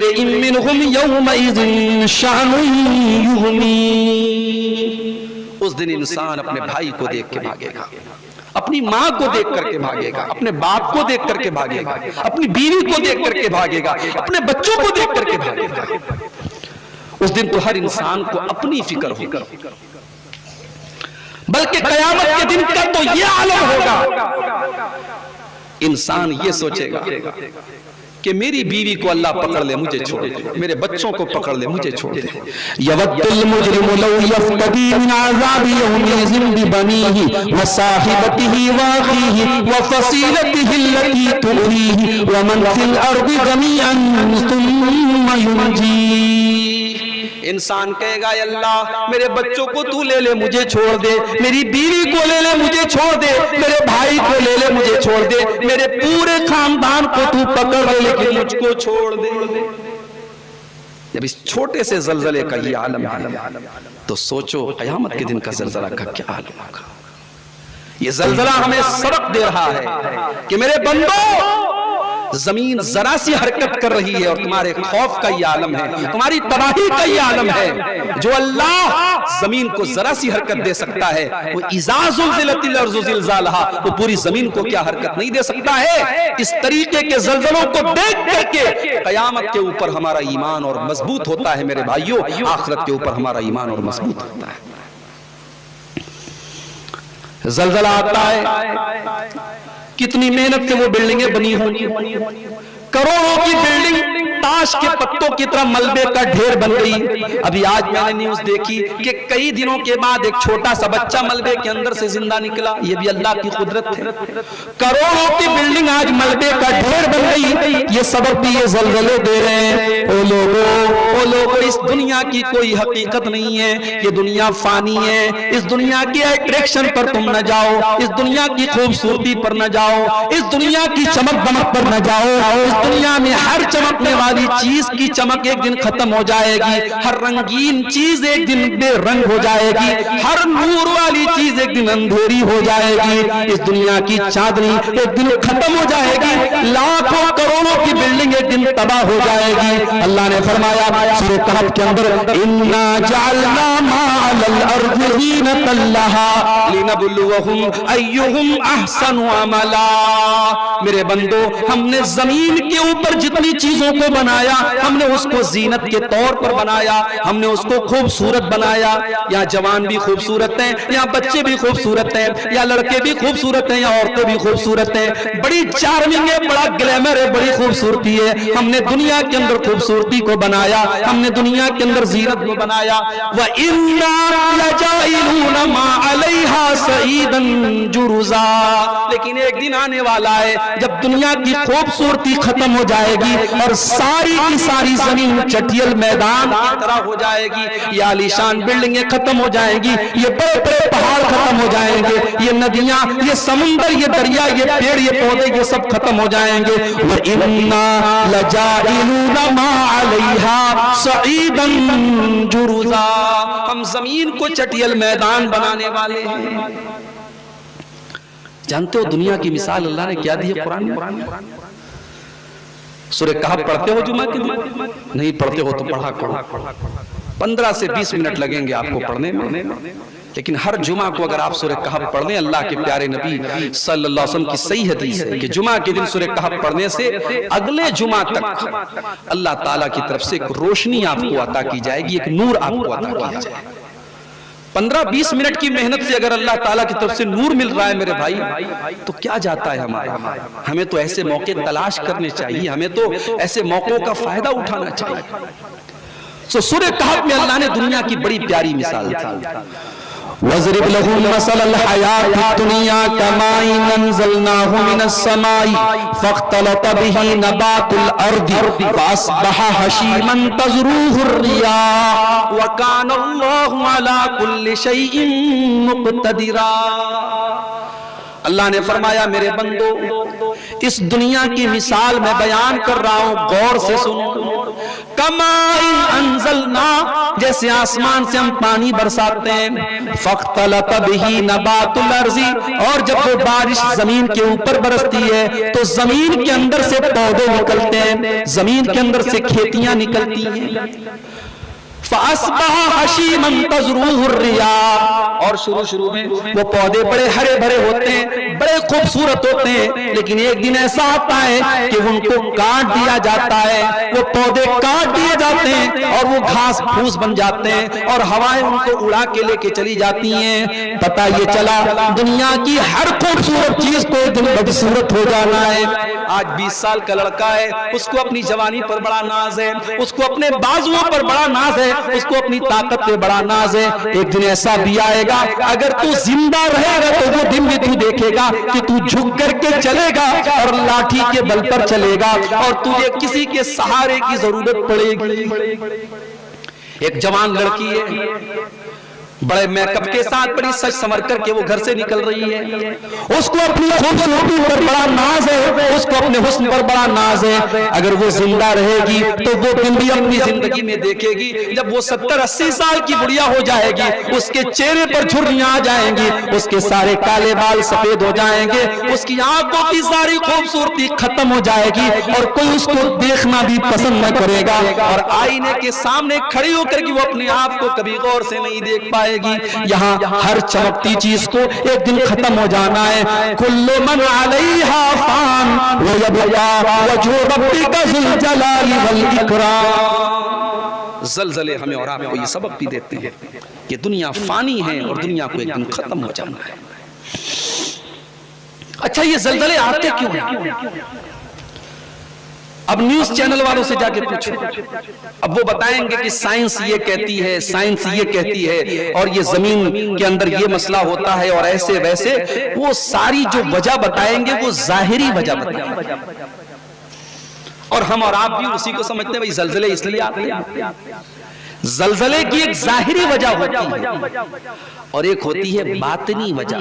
منهم يومئذ شأن يغنيه۔ اس دن انسان اپنے بھائی کو دیکھ کے بھاگے گا، اپنی ماں کو دیکھ کر کے بھاگے گا، اپنے باپ کو دیکھ کر کے بھاگے گا، اپنی بیوی کو دیکھ کر کے بھاگے گا، اپنے بچوں کو دیکھ کر کے بھاگے گا۔ اس دن تو ہر انسان کو اپنی فکر ہوگا، بلکہ قیامت کے دن کا تو یہ عالم ہوگا، انسان یہ سوچے گا کہ میری بیوی کو اللہ پکڑ لے مجھے چھوڑ دے، میرے بچوں کو پکڑ لے مجھے چھوڑ دے۔ یود المجرم لو یفتدی من عذاب یومئذ ببنیہ وصاحبتہ واخیہ وفصیلتہ التی تؤویہ ومن فی الارض جمیعا ثم ینجیہ۔ انسان کہے گا اے اللہ میرے بچوں کو تو لے لے مجھے چھوڑ دے، میری بیوی کو لے لے مجھے چھوڑ دے، میرے بھائی کو لے لے مجھے چھوڑ دے، میرے پورے خاندان کو تو پکڑ لے لیکن مجھ کو چھوڑ دے۔ جب اس چھوٹے سے زلزلے کا یہ عالم ہے تو سوچو قیامت کے دن کا زلزلہ کا کیا عالم ہوگا۔ یہ زلزلہ ہمیں سبق دے رہا ہے کہ میرے بندو زمین ذرا سی حرکت کر رہی ہے اور تمہارے خوف کا یہ عالم ہے، تمہاری تباہی کا یہ عالم ہے۔ جو اللہ زمین کو ذرا سی حرکت دے سکتا ہے وہ اذا زلزلت الارض زلزالہا، وہ پوری زمین کو کیا حرکت نہیں دے سکتا ہے۔ اس طریقے کے زلزلوں کو دیکھ کر کے قیامت کے اوپر ہمارا ایمان اور مضبوط ہوتا ہے میرے بھائیوں، آخرت کے اوپر ہمارا ایمان اور مضبوط ہوتا ہے۔ زلزلہ آتا ہے، کتنی محنت سے وہ بلڈنگیں بنی ہوں، کروڑوں کی بلڈنگ تاش کے پتوں کی طرح ملبے کا ڈھیر بن گئی۔ ابھی آج میں نے نیوز دیکھی کہ کئی دنوں کے بعد ایک چھوٹا سا بچہ ملبے کے اندر سے زندہ نکلا، یہ بھی اللہ کی قدرت ہے۔ کروڑوں کی بلڈنگ آج ملبے کا ڈھیر بن گئی، یہ سبب بھی یہ زلزلے دے رہے ہیں۔ او لوگو اس دنیا کی کوئی حقیقت نہیں ہے، یہ دنیا فانی ہے، اس دنیا کی اٹریکشن پر تم نہ جاؤ، اس دنیا کی خوبصورتی پر نہ جاؤ، اس دنیا کی چمک دمک پر نہ جاؤ۔ اس دنیا میں ہر چمکنے والی چیز کی چمک ایک دن ختم ہو جائے گی، ہر رنگین چیز ایک دن بے رنگ ہو جائے گی، ہر نور والی چیز ایک دن اندھیری ہو جائے گی، اس دنیا کی چاندنی ایک دن ختم ہو جائے گی، لاکھوں کروڑوں کی بلڈنگ ایک دن تباہ ہو جائے گی۔ اللہ نے فرمایا سورہ کہف کے اندر انا جعلنا ما علی الارض زینۃ لها لنبلوہم ایہم احسن عملا۔ میرے بندو ہم نے زمین کے اوپر جتنی چیزوں کو بنایا ہم نے اس کو زینت کے طور پر بنایا، ہم نے اس کو خوبصورت بنایا۔ یہاں جوان بھی خوبصورت ہیں، یہاں بچے بھی خوبصورت ہیں، یا لڑکے بھی خوبصورت ہیں، یا عورتیں بھی خوبصورت ہیں، بڑی چارمنگ ہے، بڑا گلیمر ہے، بڑی خوبصورتی ہے۔ ہم نے دنیا کے اندر خوبصورتی کو بنایا، ہم نے دنیا کے اندر زینت کو بنایا۔ وَإِنَّا لَجَائِلُونَ مَا عَلَيْهَا صَعِيدًا جُرُزًا۔ لیکن ایک دن آنے والا ہے جب دنیا کی خوبصورتی ختم ہو جائے گی اور ساری کی ساری زمین چٹیل میدان کی طرح ہو جائے گی، یہ عالیشان بلڈنگیں ختم ہو جائیں گی، یہ بڑے بڑے پہاڑ ختم ہو جائیں گے، یہ ندیاں، یہ سمندر، یہ دریا، یہ پیڑ، یہ پودے، یہ سب ختم ہو جائیں گے۔ وَإِنَّا لَجَائِلُونَ مَا عَلَيْهَا صَعِيدًا جُرُزًا۔ ہم زمین کو چٹیل میدان بنانے والے ہیں۔ جانتے ہو دنیا کی مثال اللہ نے کیا دی ہے قرآن میں؟ سورہ کہف پڑھتے ہو جمعہ کے دن؟ نہیں پڑھتے ہو تو پڑھا کرو، 15 سے 20 منٹ لگیں گے آپ کو پڑھنے میں، لیکن ہر جمعہ کو اگر آپ سورہ کہف پڑھ لیں، اللہ کے پیارے نبی صلی اللہ علیہ وسلم کی صحیح حدیث ہے کہ جمعہ کے دن سورہ کہف پڑھنے سے اگلے جمعہ تک اللہ تعالیٰ کی طرف سے ایک روشنی آپ کو عطا کی جائے گی، ایک نور آپ کو عطا کیا جائے گا۔ 15-20 منٹ کی محنت سے اگر اللہ تعالیٰ کی طرف سے نور مل رہا ہے میرے بھائی تو کیا جاتا ہے ہمارا؟ ہمیں تو ایسے موقع تلاش کرنے چاہیے، ہمیں تو ایسے موقعوں کا فائدہ اٹھانا چاہیے۔ سورہ کہف میں اللہ نے دنیا کی بڑی پیاری مثال دی۔ وَاضْرِبْ لَهُمْ مَثَلَ الْحَيَاةِ الدُّنْيَا كَمَاءٍ أَنزَلْنَاهُ مِنَ السَّمَاءِ فَاخْتَلَطَ بِهِ نَبَاتُ الْأَرْضِ فَأَصْبَحَ هَشِيمًا تَذْرُوهُ الرِّيَاحُ وَكَانَ اللَّهُ عَلَى كُلِّ شَيْءٍ مُقْتَدِرًا۔ اللہ نے فرمایا میرے بندو اس دنیا کی مثال میں بیان کر رہا ہوں، غور سے سنو۔ کماء انزلنا، جیسے آسمان سے ہم پانی برساتے ہیں، فاختلط بہ نبات الارض، اور جب وہ بارش زمین کے اوپر برستی ہے تو زمین کے اندر سے پودے نکلتے ہیں، زمین کے اندر سے کھیتیاں نکلتی ہیں، فَأَصْبَحَ حَشِيمًا تَزْرُوهُ الرِّيَاحُ، اور شروع میں وہ پودے بڑے ہرے بھرے ہوتے ہیں، بڑے خوبصورت ہوتے ہیں، لیکن ایک دن ایسا آتا ہے کہ ان کو کاٹ دیا جاتا ہے، وہ پودے کاٹ دیے جاتے ہیں اور وہ گھاس پھوس بن جاتے ہیں اور ہوائیں ان کو اڑا کے لے کے چلی جاتی ہیں۔ پتہ یہ چلا دنیا کی ہر خوبصورت چیز کو ایک دن بدصورت ہو جانا ہے۔ آج 20 سال کا لڑکا ہے، اس کو اپنی جوانی پر بڑا ناز ہے، اس کو اپنے بازوؤں پر بڑا ناز ہے، اس کو اپنی طاقت پہ بڑا ناز ہے، ایک دن ایسا بھی آئے گا اگر تو زندہ رہے گا تو وہ دن بھی تو دیکھے گا کہ تو جھک کر کے چلے گا اور لاٹھی کے بل پر چلے گا اور تجھے کسی کے سہارے کی ضرورت پڑے گی۔ ایک جوان لڑکی ہے، بڑے میک اپ کے ساتھ بڑی سج سنور کر کے وہ گھر سے نکل رہی ہے، اس کو اپنی خوبصورتی پر بڑا ناز ہے، اس کو اپنے حسن پر بڑا ناز ہے، اگر وہ زندہ رہے گی تو وہ دن بھی اپنی زندگی میں دیکھے گی جب وہ 70-80 سال کی بڑھیا ہو جائے گی، اس کے چہرے پر جھریاں آ جائیں گی، اس کے سارے کالے بال سفید ہو جائیں گے، اس کی آنکھوں کی ساری خوبصورتی ختم ہو جائے گی اور کوئی اس کو دیکھنا بھی پسند نہ کرے گا، اور آئینے کے سامنے کھڑی ہو کر کے وہ اپنے آپ کو کبھی غور سے نہیں دیکھ پائے گی۔ یہاں ہر چمکتی چیز کو ایک دن ختم ہو جانا ہے۔ کل من علیہا فان ویبقا وجہ ربک ذو الجلال والاکرام۔ زلزلے ہمیں اور آپ کو یہ سبق بھی دیتے ہیں کہ دنیا فانی ہے اور دنیا کو ایک دن ختم ہو جانا ہے۔ اچھا یہ زلزلے آتے کیوں ہیں؟ اب نیوز چینل والوں سے جا کے پوچھو، اب وہ بتائیں گے کہ سائنس یہ کہتی ہے، سائنس یہ کہتی ہے، اور یہ زمین کے اندر یہ مسئلہ ہوتا ہے اور ایسے ویسے، وہ ساری جو وجہ بتائیں گے وہ ظاہری وجہ بتائیں گے، اور ہم اور آپ بھی اسی کو سمجھتے ہیں بھئی زلزلے اس لیے آتے ہیں۔ زلزلے کی ایک ظاہری وجہ ہوتی ہے اور ایک ہوتی ہے باطنی وجہ۔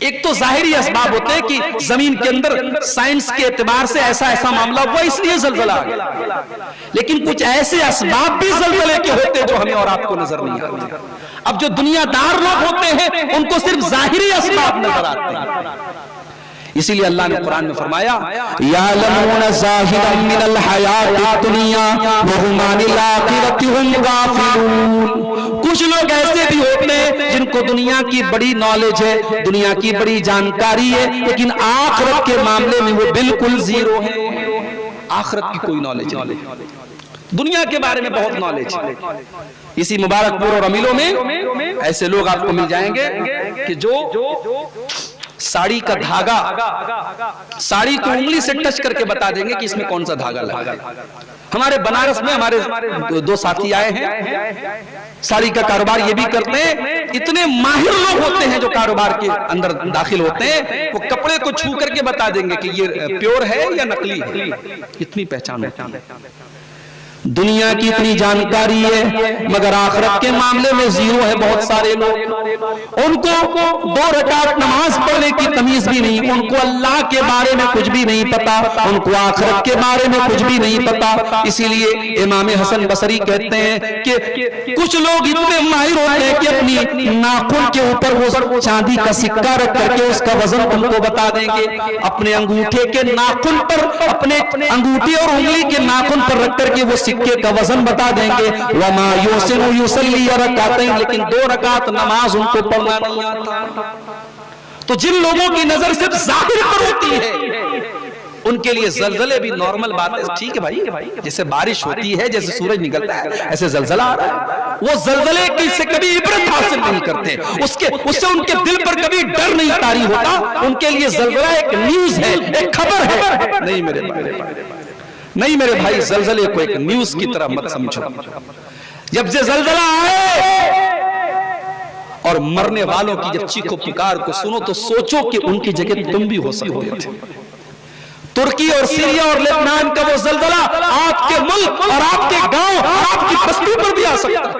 ایک تو ظاہری اسباب ہوتے ہیں کہ زمین کے اندر سائنس کے اعتبار سے ایسا معاملہ ہوا اس لیے زلزلہ آ گیا، لیکن کچھ ایسے اسباب بھی زلزلے کے ہوتے ہیں جو ہمیں اور آپ کو نظر نہیں آتے۔ اب جو دنیا دار لوگ ہوتے ہیں ان کو صرف ظاہری اسباب نظر آتے ہیں، اسی لیے اللہ نے قرآن میں فرمایا یعلمون ظاہرا من الحیات الدنیا وہم عن الآخرۃ ہم غافلون۔ کچھ لوگ ایسے بھی ہوتے ہیں جن کو دنیا کی بڑی نالج ہے، دنیا کی بڑی جانکاری ہے، لیکن آخرت کے معاملے میں وہ بالکل زیرو ہے، آخرت کی کوئی نالج نہیں، دنیا کے بارے میں بہت نالج ہے۔ اسی مبارک پور اور امیلوں میں ایسے لوگ آپ کو مل جائیں گے کہ جو ساڑی کا دھاگا، ساڑی کو انگلی سے ٹچ کر کے بتا دیں گے کہ اس میں کون سا دھاگا لگا ہے۔ ہمارے بنارس میں ہمارے دو ساتھی آئے ہیں، ساڑی کا کاروبار یہ بھی کرتے ہیں، اتنے ماہر لوگ ہوتے ہیں جو کاروبار کے اندر داخل ہوتے ہیں، وہ کپڑے کو چھو کر کے بتا دیں گے کہ یہ پیور ہے یا نقلی ہے، اتنی پہچان ہوتی ہے۔ دنیا کی اتنی جانکاری ہے مگر آخرت کے معاملے میں زیرو ہے بہت سارے لوگ، ان کو 2 رکعت نماز پڑھنے کی تمیز بھی نہیں، ان کو اللہ کے بارے میں کچھ بھی نہیں پتا، ان کو آخرت کے بارے میں کچھ بھی نہیں پتا۔ اسی لیے امام حسن بصری کہتے ہیں کہ کچھ لوگ اتنے ماہر ہوتے ہیں کہ اپنی ناخن کے اوپر وہ چاندی کا سکہ رکھ کر کے اس کا وزن ان کو بتا دیں گے، اپنے انگوٹھے کے ناخن پر، اپنے انگوٹھے اور انگلی کے ناخن پر رکھ کر کے وہ سکے کا وزن بتا دیں گے۔ وما یحسن یصلی رکعتین، لیکن 2 رکعت نماز ان کو پڑھنا نہیں آتا۔ تو جن لوگوں کی نظر صرف ظاہر پر ہوتی ہے ان کے لیے زلزلے بھی نارمل بات ہے، ٹھیک ہے بھائی، جیسے بارش ہوتی ہے، جیسے سورج نکلتا ہے، ایسے زلزلہ آ رہا ہے۔ وہ زلزلے کی سے کبھی عبرت حاصل نہیں کرتے، اس سے ان کے دل پر کبھی ڈر نہیں طاری ہوتا، ان کے لیے زلزلہ ایک نیوز ہے، ایک خبر ہے۔ نہیں میرے بھائی، زلزلے کو ایک نیوز کی طرح مت سمجھو۔ جب سے زلزلہ آئے اور مرنے والوں کی جب چیخ و پکار کو سنو تو سوچو کہ ان کی جگہ تم بھی ہو سکتے تھے۔ ترکی اور سیریا اور لبنان کا وہ زلزلہ آپ کے ملک اور آپ کے گاؤں اور آپ کی بستی پر بھی آ سکتا تھا۔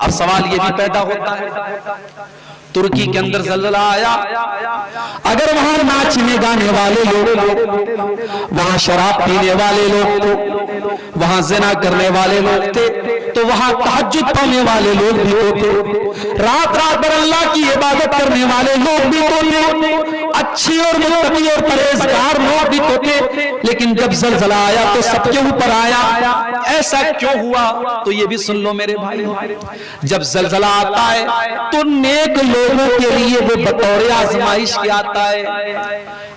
اب سوال یہ بھی پیدا ہوتا ہے، ترکی کے اندر زلزلہ آیا، اگر وہاں ناچنے گانے والے لوگ، وہاں شراب پینے والے لوگ، وہاں زنا کرنے والے لوگ تھے، تو وہاں تہجد پڑھنے والے لوگ بھی ہوتے، رات رات بھر اللہ کی عبادت کرنے والے لوگ بھی ہوتے، اچھی اور متقی اور پرہیزگار لوگ بھی ہوتے، لیکن جب زلزلہ آیا تو سب کے اوپر آیا۔ ایسا کیوں ہوا؟ تو یہ بھی سن لو میرے بھائی، جب زلزلہ آتا ہے تو نیک لوگوں کے لیے وہ بطور آزمائش کے آتا ہے،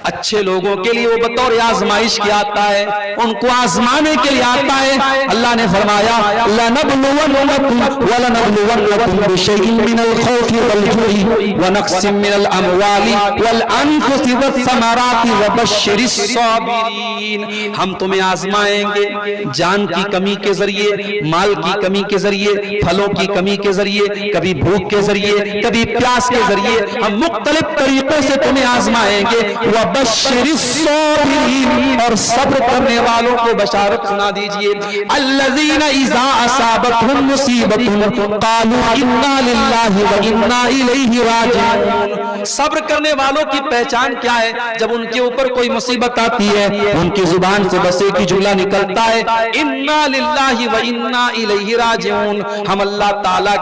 اچھے لوگوں کے لیے وہ بطور آزمائش کے آتا ہے، ان کو آزمانے کے لیے آتا ہے۔ اللہ نے فرمایا لَنَبْلُوَنَّكُمْ وَلَنَبْلُوَنَّكُمْ بِشَيْءٍ مِّنَ الْخَوْفِ وَالْجُوعِ وَنَقْصٍ مِّنَ الْأَمْوَالِ وَالْأَنفُسِ وَالثَّمَرَاتِ وَبَشِّرِ الصَّابِرِينَ۔ ہم تمہیں آزمائیں گے جان کی کمی کے ذریعے، مال کی کمی کے ذریعے، پھلوں کی کمی کے ذریعے، کبھی بھوک کے ذریعے، کبھی پیاس کے ذریعے، ہم مختلف طریقوں سے تمہیں آزمائیں گے۔ وَبَشِّرِ الصَّابِرِينَ، اور صبر کرنے والوں کو بشارت سنا دیجئے۔ الَّذِينَ إِذَا أَصَابَتْهُمْ مُصِيبَةٌ قَالُوا إِنَّا لِلَّهِ وَإِنَّا إِلَيْهِ رَاجِعُونَ۔ صبر کرنے والوں کی پہچان کیا ہے؟ جب ان کے اوپر کوئی مصیبت آتی ہے، ان کی زبان سے بس ایک ہی جملہ نکلتا ہے، اِنَّا لِلَّهِ وَإِنَّا إِلَيْهِ رَاجِعُونَ۔ ہم اللہ تعالیٰ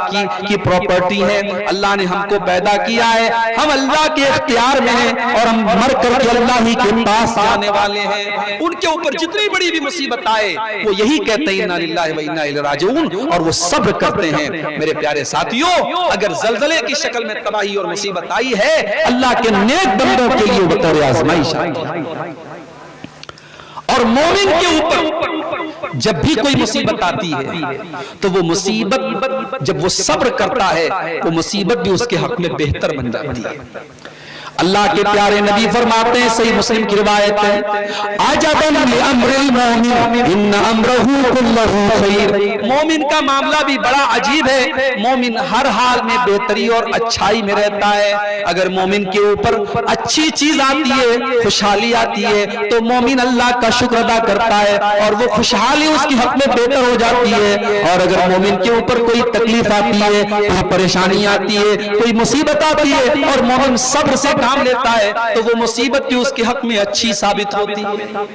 کی پراپرٹی ہے، اللہ نے ہم کو پیدا کیا ہے، ہم اللہ کے اختیار میں ہیں، اور ہم مر کر کے اللہ ہی کے پاس جانے والے ہیں۔ ان کے اوپر جتنی بڑی بھی مصیبت آئے وہ یہی کہتے ہیں اِنَّا لِلَّهِ وَإِنَّا إِلَيْهِ رَاجِعُونَ، اور وہ صبر کرتے ہیں۔ میرے پیارے ساتھیوں، اگر زلزلے کی شکل میں تباہی اور مصیبت آئی ہے، اللہ کے نیک بندوں کے لیے بطور آزمائش آئی ہے۔ اور مومن کے اوپر جب بھی کوئی مصیبت آتی ہے تو وہ مصیبت جب وہ صبر کرتا ہے، وہ مصیبت بھی اس کے حق میں بہتر بن جاتی ہے۔ اللہ کے پیارے نبی فرماتے ہیں، صحیح مسلم کی روایت ہے، عجباً لامر المومن ان امرہ کلہ خیر۔ مومن کا معاملہ بھی بڑا عجیب ہے، مومن ہر حال میں بہتری اور اچھائی میں رہتا ہے۔ اگر مومن کے اوپر اچھی چیز آتی ہے، خوشحالی آتی ہے، تو مومن اللہ کا شکر ادا کرتا ہے اور وہ خوشحالی اس کی حق میں بہتر ہو جاتی ہے۔ اور اگر مومن کے اوپر کوئی تکلیف آتی ہے، کوئی پریشانی آتی ہے، کوئی مصیبت آتی ہے، اور مومن صبر سے کام لیتا ہے، تو وہ مصیبت بھی اس کے حق میں اچھی ثابت ہوتی ہے۔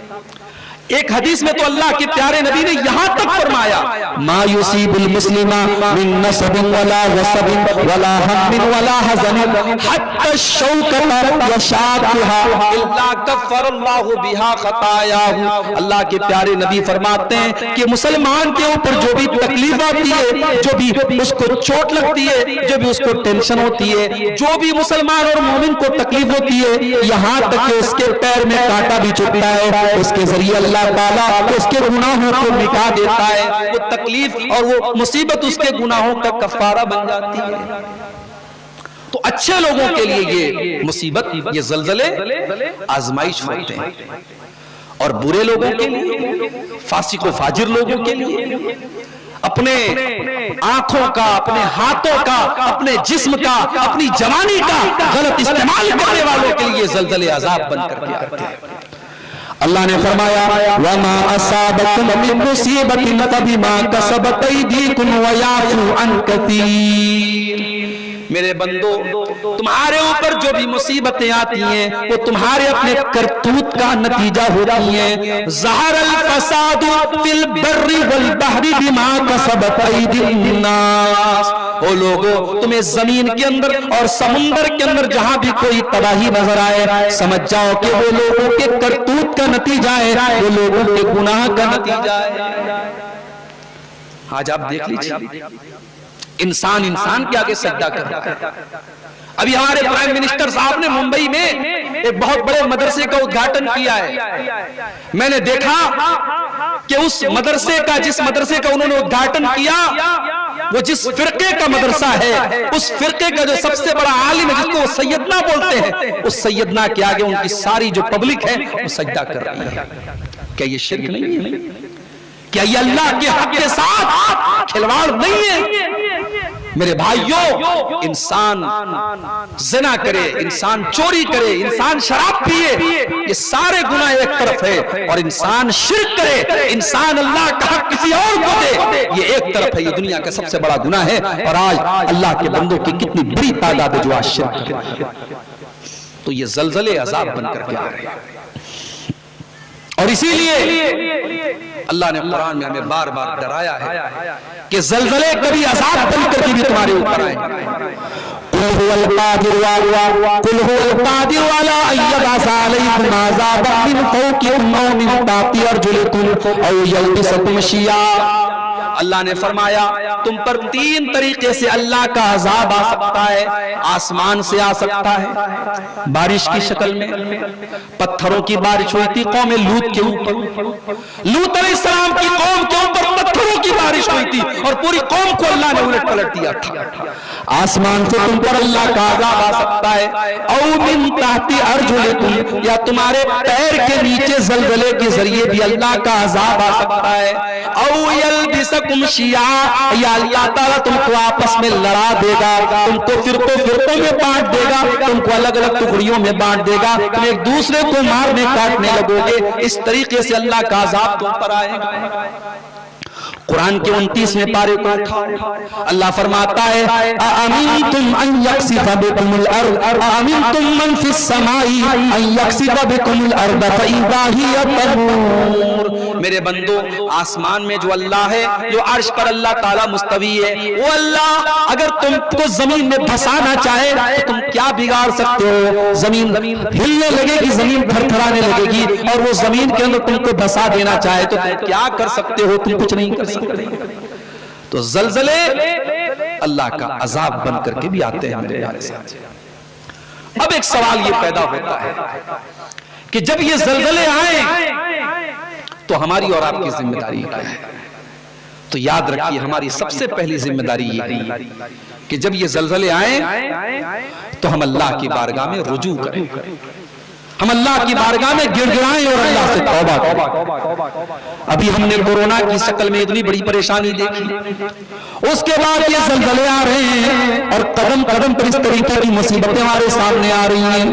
ایک حدیث میں تو اللہ کے پیارے نبی نے یہاں تک فرمایا، ما یصیب المسلم من نصب ولا وصب ولا هم ولا حزن حتى الشوكة يشاقها الا كفر الله بها خطاياه۔ اللہ کے پیارے نبی فرماتے ہیں کہ مسلمان کے اوپر جو بھی تکلیف آتی ہے، جو بھی اس کو چوٹ لگتی ہے، جو بھی اس کو ٹینشن ہوتی ہے، جو بھی مسلمان اور مومن کو تکلیف ہوتی ہے، یہاں تک کہ اس کے پیر میں کانٹا بھی چبھتا ہے، اس کے ذریعے اللہ تعالیٰ اس کے گناہوں کو مٹا دیتا ہے۔ وہ تکلیف اور وہ مصیبت اس کے گناہوں کا کفارہ بن جاتی ہے۔ تو اچھے لوگوں کے لیے یہ مصیبت، یہ زلزلے آزمائش ہوتے ہیں، اور برے لوگوں کے لیے، فاسق و فاجر لوگوں کے لیے، اپنے آنکھوں کا، اپنے ہاتھوں کا، اپنے جسم کا، اپنی جوانی کا غلط استعمال کرنے والوں کے لیے زلزلے عذاب بن کر کے آتے ہیں۔ اللہ نے فرمایا وَمَا أَصَابَكُم مِّن مُّصِيبَةٍ فَبِمَا كَسَبَتْ أَيْدِيكُمْ وَيَعْفُو عَن كَثِيرٍ۔ میرے بندو، تمہارے اوپر جو بھی مصیبتیں آتی ہیں وہ تمہارے اپنے کرتوت کا نتیجہ ہوتی ہیں۔ ظَهَرَ الْفَسَادُ فِي الْبَرِّ وَالْبَحْرِ بِمَا كَسَبَتْ أَيْدِي النَّاسِ۔ او لوگوں، تمہیں زمین کے اندر اور سمندر کے اندر جہاں بھی کوئی تباہی نظر آئے، سمجھ جاؤ کہ وہ لوگوں کے کرتوت کا نتیجہ ہے، وہ لوگوں کے گناہ کا نتیجہ ہے۔ آج آپ دیکھ لیجیے، انسان کے آگے سجدہ کرتا ہے۔ ابھی ہمارے پرائم منسٹر صاحب نے ممبئی میں ایک بہت بڑے مدرسے کا ادگھاٹن کیا ہے۔ میں نے دیکھا کہ اس مدرسے کا، جس مدرسے کا انہوں نے ادگھاٹن کیا، وہ جس فرقے کا مدرسہ ہے، اس فرقے کا جو سب سے بڑا عالم ہے، جس کو وہ سیدنا بولتے ہیں، اس سیدنا کے آگے ان کی ساری جو پبلک ہے وہ سجدہ کر رہی ہے۔ کیا یہ شرک نہیں ہے؟ کیا یہ اللہ کے حق کے ساتھ کھلواڑ نہیں ہے؟ میرے بھائیوں، انسان زنا کرے، انسان چوری کرے، انسان شراب پیے، یہ سارے گناہ ایک طرف ہے، اور انسان شرک کرے، انسان اللہ کا حق کسی اور کو دے، یہ ایک طرف ہے۔ یہ دنیا کا سب سے بڑا گناہ ہے، اور آج اللہ کے بندوں کی کتنی بڑی تعداد ہے جو آج شرک کرتے ہیں۔ تو یہ زلزلے عذاب بن کر کے آ رہے ہیں، اور اسی لیے اللہ نے قرآن میں ہمیں بار بار ڈرایا ہے کہ زلزلے کبھی عذاب بن کر کے بھی تمہارے اوپر آئیں گے۔ قُلْ هُوَ الْقَادِرُ عَلَىٰ أَن يَبْعَثَ عَلَيْكُمْ عَذَابًا مِّن فَوْقِكُمْ أَوْ مِن تَحْتِ أَرْجُلِكُمْ أَوْ يَلْبِسَكُمْ شِيَعًا۔ اللہ نے فرمایا تم پر تین طریقے سے اللہ کا عذاب آ سکتا ہے۔ آسمان سے آ سکتا ہے بارش کی شکل میں، پتھروں کی بارش ہوئی تھی قوم لوط کے اوپر، لوط علیہ السلام کی قوم کے اوپر پتھروں کی بارش ہوئی تھی اور پوری قوم کو اللہ نے الٹ پلٹ دیا تھا۔ آسمان سے تم پر اللہ کا عذاب آ سکتا ہے، او من تحت ارجلکم، یا تمہارے پیر کے نیچے زلزلے کے ذریعے بھی اللہ کا عذاب آ سکتا ہے، او یلبسکم شیعا، یا اللہ تعالیٰ تم کو آپس میں لڑا دے گا، تم کو فرقوں میں بانٹ دے گا، تم کو الگ الگ ٹکڑیوں میں بانٹ دے گا، تم ایک دوسرے کو مارنے کاٹنے لگو گے۔ اس طریقے سے اللہ کا عذاب تم پر آئے گا۔ قرآن کے 29ویں پارے کو اٹھاؤ، اللہ فرماتا ہے اَأَمِنْتُمْ أَنْ يَخْسِفَ بِكُمُ الْأَرْضَ اَأَمِنْتُمْ مَنْ فِي السَّمَاءِ أَنْ يَخْسِفَ بِكُمُ الْأَرْضَ فَإِذَا هِيَ تَمُورُ۔ میرے بندو، آسمان میں جو اللہ ہے، جو عرش پر اللہ تعالیٰ مستوی ہے، وہ اللہ اگر تم کو زمین میں پھنسانا چاہے تو تم کیا بگاڑ سکتے ہو؟ زمین ہلنے لگے گی، زمین تھر تھرانے لگے گی، اور وہ زمین کے اندر تم کو دھسا دینا چاہے تو تم کیا کر سکتے ہو؟ تم کچھ نہیں کر سکتے۔ تو زلزلے اللہ کا عذاب بن کر کے بھی آتے ہیں میرے پیارے ساتھی۔ اب ایک سوال یہ پیدا ہوتا ہے کہ جب یہ زلزلے آئیں تو ہماری اور آپ کی ذمہ داری کیا ہے؟ تو یاد رکھیے ہماری سب سے پہلی ذمہ داری یہ ہے کہ جب یہ زلزلے آئیں تو ہم اللہ کی بارگاہ میں رجوع کریں، ہم اللہ کی بارگاہ میں گڑ گڑائیں اور اللہ سے توبہ کریں۔ ابھی ہم نے کورونا کی شکل میں اتنی بڑی پریشانی دیکھی، اس کے بعد یہ زلزلے آ رہے ہیں اور قدم قدم پر اس طریقے کی مصیبتیں ہمارے سامنے آ رہی ہیں۔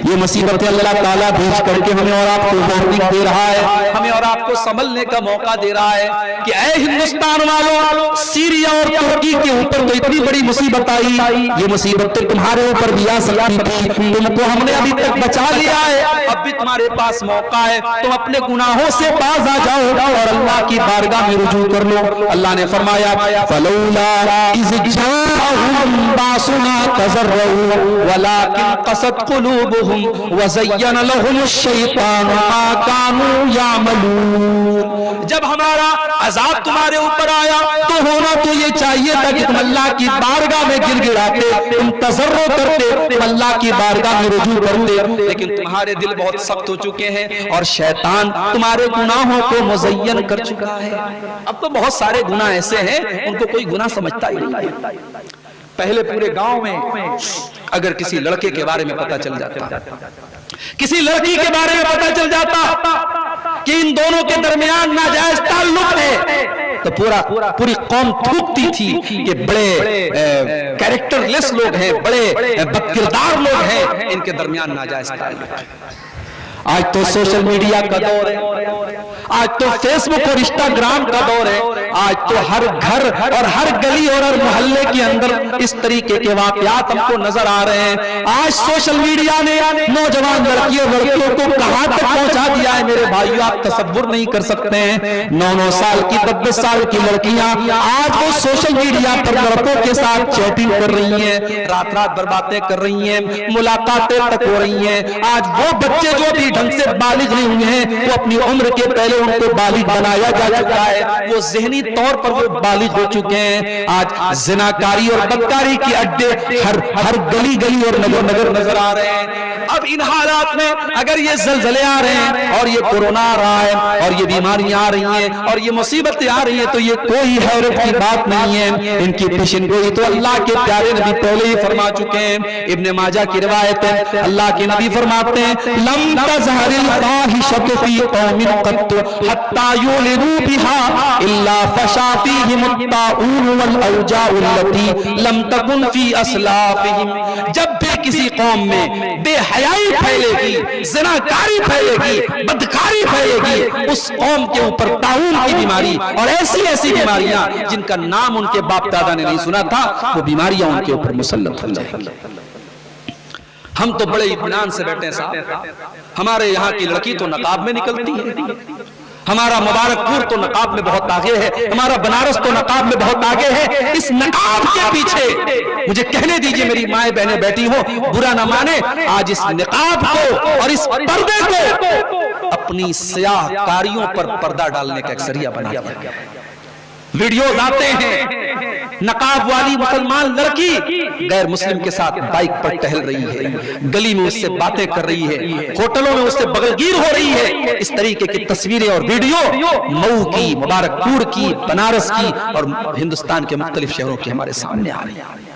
یہ مصیبتیں اللہ تعالیٰ بھیج کر کے ہمیں اور آپ کو وارننگ دے رہا ہے، ہمیں اور آپ کو سنبھلنے کا موقع دے رہا ہے کہ اے ہندوستان والوں، سیریا اور ترکی کے اوپر تو اتنی بڑی مصیبت آئی، یہ مصیبتیں تمہارے اوپر بھی آ سکتی تھی، تم کو ہم نے ابھی تک بچا لیا ہے، اب بھی تمہارے پاس موقع ہے، تم اپنے گناہوں سے باز آ جاؤ اور اللہ کی بارگاہ میں رجوع کر لو۔ اللہ نے فرمایا فَلَوْلَا إِذْ جَاءَهُم بَأْسُنَا تَضَرَّعُوا وَلَٰكِن قَسَتْ قُلُوبُهُمْ وَزَيَّنَ لَهُمُ الشَّيْطَانُ مَا كَانُوا يَعْمَلُونَ۔ جب ہمارا عذاب تمہارے اوپر آیا تو ہونا تو یہ چاہیے تھا کہ تم اللہ کی بارگاہ میں گر گڑاتے، تم تضرع کرتے، تم اللہ کی بارگاہ میں رجوع کرتے، لیکن تمہارے دل بہت سخت ہو چکے ہیں اور شیطان تمہارے گناہوں کو مزین کر چکا ہے۔ اب تو بہت سارے گناہ ایسے ہیں ان کو کوئی گناہ سمجھتا ہی نہیں۔ پہلے پورے گاؤں میں اگر کسی لڑکے کے بارے میں پتہ چل جاتا، کسی لڑکی کے بارے میں پتہ چل جاتا کہ ان دونوں کے درمیان ناجائز تعلق ہے تو پوری قوم تھوکتی تھی کہ بڑے کیریکٹر لیس لوگ ہیں، بڑے بدکردار لوگ ہیں، ان کے درمیان ناجائز تعلق ہے۔ آج تو سوشل میڈیا کا دور ہے، آج تو فیس بک اور انسٹاگرام کا دور ہے، آج تو ہر گھر اور ہر گلی اور ہر محلے کے اندر اس طریقے کے واقعات ہم کو نظر آ رہے ہیں۔ آج سوشل میڈیا نے نوجوان لڑکیوں کو کہاں تک پہنچا دیا ہے میرے بھائیو، آپ تصور نہیں کر سکتے ہیں۔ 9 سال کی 10 سال کی لڑکیاں آج وہ سوشل میڈیا پر لڑکوں کے ساتھ چیٹنگ کر رہی ہیں، رات بھر باتیں کر رہی ہیں، ملاقاتیں تک ہو رہی ہیں۔ آج وہ بچے جو بھی ڈھنگ سے بالغ نہیں ہوئے ہیں، وہ اپنی عمر کے پہلے ان کو بالغ بنایا جا چکا ہے، وہ ذہنی طور پر وہ بالغ ہو چکے ہیں۔ آج زناکاری اور بدکاری کی اڈے ہر گلی اور نگر نظر آ رہے ہیں۔ اب ان حالات میں اگر یہ زلزلے آ رہے ہیں اور یہ کورونا آ رہا ہے اور یہ بیماریاں آ رہی ہیں اور یہ مصیبتیں آ رہی ہیں تو یہ کوئی حیرت کی بات نہیں ہے، ان کی پیشن گوئی تو اللہ کے پیارے نبی پہلے ہی فرما چکے ہیں۔ ابن ماجہ کی روایت ہے، اللہ کے نبی فرماتے ہیں لم تظہر الفاحشۃ فی قوم قط حتی یعلنوا بها الا فشا فیہم الطاعون والاوجاع التي لم تکن فی اسلافہم. جب بھی کسی قوم میں بے حیائی پھیلے گی، زناکاری پھیلے گی، بدکاری پھیلے گی، اس قوم کے اوپر طاعون کی بیماری اور ایسی ایسی بیماریاں جن کا نام ان کے باپ دادا نے نہیں سنا تھا، وہ بیماریاں ان کے اوپر مسلط ہو جائیں گی. ہم تو بڑے اطمینان سے بیٹھے ہیں صاحب، ہمارے یہاں کی لڑکی تو نقاب میں نکلتی ہے، ہمارا مبارک پور تو نقاب میں بہت آگے ہے، ہمارا بنارس تو نقاب میں بہت آگے ہے. اس نقاب کے پیچھے مجھے کہنے دیجئے میری مائیں بہنیں بیٹھی ہوں، برا نہ مانے، آج اس نقاب کو اور اس پردے کو اپنی سیاہ کاریوں پر پردہ ڈالنے کا ایک ذریعہ بنا دیا گیا. ویڈیوز آتے ہیں، نقاب والی مسلمان لڑکی غیر مسلم کے ساتھ بائک پر ٹہل رہی ہے، گلی میں اس سے باتیں کر رہی ہے، ہوٹلوں میں اس سے بغلگیر ہو رہی ہے. اس طریقے کی تصویریں اور ویڈیو مئو کی، مبارک پور کی، بنارس کی اور ہندوستان کے مختلف شہروں کی ہمارے سامنے آ رہی ہیں.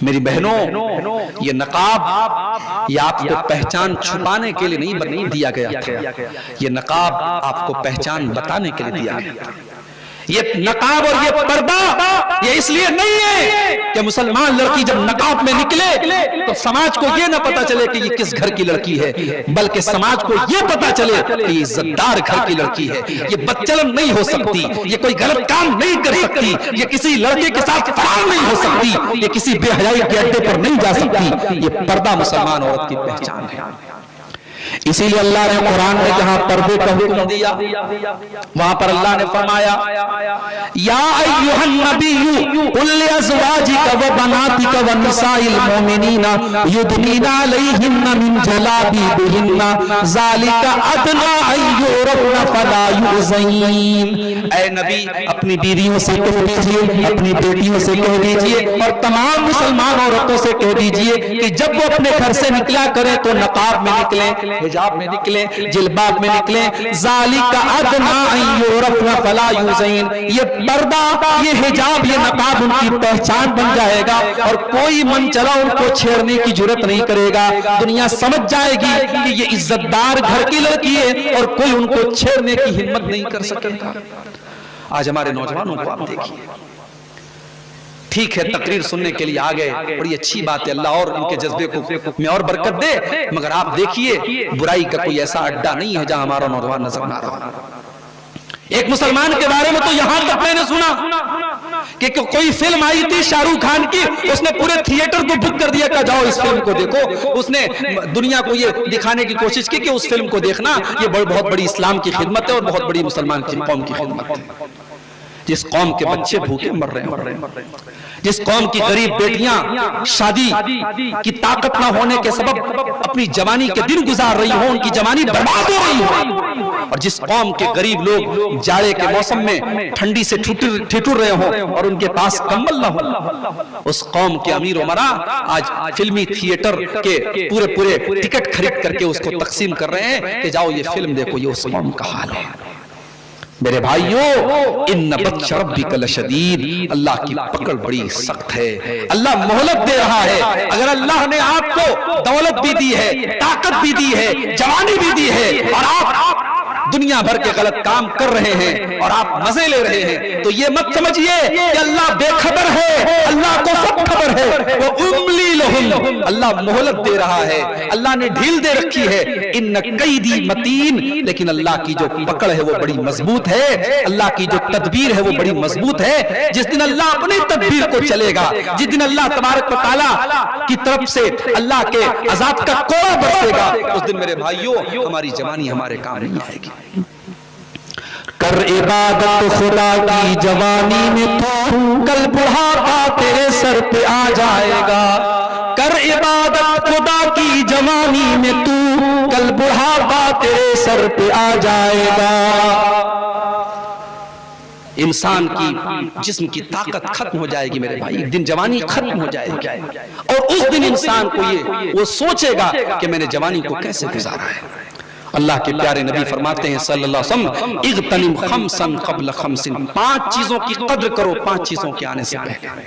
میری بہنوں، یہ نقاب یہ آپ کو پہچان چھپانے کے لیے نہیں دیا گیا تھا، یہ نقاب آپ کو پہچان بتانے کے لیے دیا گیا تھا. یہ نقاب اور یہ پردہ یہ اس لیے نہیں ہے کہ مسلمان لڑکی جب نقاب میں نکلے تو سماج کو یہ نہ پتا چلے کہ یہ کس گھر کی لڑکی ہے، بلکہ سماج کو یہ پتا چلے کہ یہ عزتدار گھر کی لڑکی ہے، یہ بدچلن نہیں ہو سکتی، یہ کوئی غلط کام نہیں کر سکتی، یہ کسی لڑکے کے ساتھ فرار نہیں ہو سکتی، یہ کسی بے حیائی کے اڈے پر نہیں جا سکتی. یہ پردہ مسلمان عورت کی پہچان ہے. اسی لیے اللہ نے قرآن میں جہاں پردے کا حکم دیا وہاں پر اللہ نے فرمایا یا ایھا النبی قل لازواجک وبناتک والنساء المؤمنین یدنین علیہن من جلابیبہن ذالک ادنی ان یعرفن فلا یؤذین. اے نبی اپنی بیویوں سے کہہ دیجئے، اپنی بیٹیوں سے کہہ دیجئے اور تمام مسلمان عورتوں سے کہہ دیجئے کہ جب وہ اپنے گھر سے نکلا کریں تو نقاب میں نکلیں، حجاب میں نکلیں، جلباب میں نکلیں. ذالک ادنی ان یعرفن فلا یؤذین. یہ پردہ، یہ حجاب، یہ نقاب ان کی پہچان بن جائے گا اور کوئی من چلا ان کو چھیڑنے کی جرات نہیں کرے گا. دنیا سمجھ جائے گی کہ یہ عزت دار گھر کی لڑکی ہے اور کوئی ان کو چھیڑنے کی ہمت نہیں کر سکے گا. آج ہمارے نوجوانوں کو آپ دیکھیے، ٹھیک ہے تقریر سننے کے لیے آگئے، بڑی اچھی بات ہے، اللہ اور ان کے جذبے کو میں اور برکت دے، مگر آپ دیکھیے برائی کا کوئی ایسا اڈا نہیں ہے جہاں ہمارا نوجوان نظر نہ رہا. ایک مسلمان کے بارے میں تو یہاں تک میں نے سنا کہ کوئی فلم آئی تھی شاہ رخ خان کی، اس نے پورے تھیٹر کو بک کر دیا کہ جاؤ اس فلم کو دیکھو. اس نے دنیا کو یہ دکھانے کی کوشش کی کہ اس فلم کو دیکھنا یہ بہت بڑی اسلام کی خدمت ہے اور بہت بڑی مسلمان کی قوم کی خدمت ہے. جس قوم کے بچے بھوکے مر رہے ہیں، جس قوم کی غریب بیٹیاں شادی کی طاقت نہ ہونے کے سبب اپنی جوانی کے دن گزار رہی ہوں، ان کی جوانی برباد ہو رہی ہو، اور جس قوم کے غریب لوگ جاڑے کے موسم میں ٹھنڈی سے ٹھٹر رہے ہوں اور ان کے پاس کمبل نہ ہو، اس قوم کے امیر عمرا آج فلمی تھیٹر کے پورے ٹکٹ خرید کر کے اس کو تقسیم کر رہے ہیں کہ جاؤ یہ فلم دیکھو. یہ اس قوم کا حال ہے. میرے بھائیوں، ان بطش ربک لشدید، اللہ کی پکڑ بڑی سخت ہے. اللہ مہلت دے رہا ہے. اگر اللہ نے آپ کو دولت بھی دی ہے، طاقت بھی دی ہے، جوانی بھی دی ہے اور آپ دنیا بھر کے غلط کام کر رہے ہیں اور آپ مزے لے رہے ہیں تو یہ مت سمجھیے کہ اللہ بے خبر ہے. اللہ کو سب خبر ہے. وہ املی لہم، اللہ مہلت دے رہا ہے، اللہ نے ڈھیل دے رکھی ہے. ان قیدی متین، لیکن اللہ کی جو پکڑ ہے وہ بڑی مضبوط ہے، اللہ کی جو تدبیر ہے وہ بڑی مضبوط ہے. جس دن اللہ اپنی تدبیر کو چلے گا، جس دن اللہ تبارک و تعالیٰ کی طرف سے اللہ کے عذاب کا کوڑا برسے گا، اس دن میرے بھائیوں ہماری جوانی ہمارے کام نہیں آئے گی. کر عبادت خدا کی جوانی میں تو، کل بڑھاپا تیرے سر پہ آ جائے گا. کر عبادت خدا کی جوانی میں تو، کل بڑھاپا تیرے سر پہ آ جائے گا. انسان کی جسم کی طاقت ختم ہو جائے گی میرے بھائی، ایک دن جوانی ختم ہو جائے گی اور اس دن انسان کو وہ سوچے گا کہ میں نے جوانی کو کیسے گزارا ہے. اللہ کے پیارے نبی فرماتے ہیں صلی اللہ علیہ وسلم، اغتنم خمسا قبل خمس، 5 چیزوں کی قدر کرو 5 چیزوں کے آنے سے پہلے.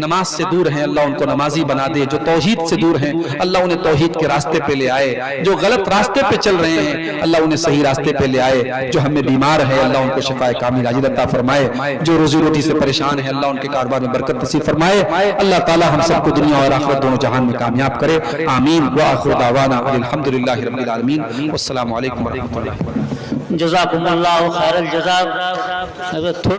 نماز سے دور ہیں اللہ ان کو نمازی بنا دے، جو توحید سے دور ہیں اللہ انہیں توحید کے راستے پہ لے آئے، جو غلط راستے پہ چل رہے ہیں اللہ انہیں صحیح راستے پہ لے آئے، جو ہمیں بیمار ہے اللہ ان کو شفاء کامل عاجل عطا فرمائے، جو روزی روٹی سے پریشان ہے اللہ ان کے کاروبار میں برکت نصیب فرمائے، اللہ تعالی ہم سب کو دنیا اور آخرت دونوں جہان میں کامیاب کرے، آمین۔ وآخر دعوانا الحمدللہ رب العالمین، والسلام علیکم ورحمۃ اللہ۔ جزاکم اللہ خیر الجزا۔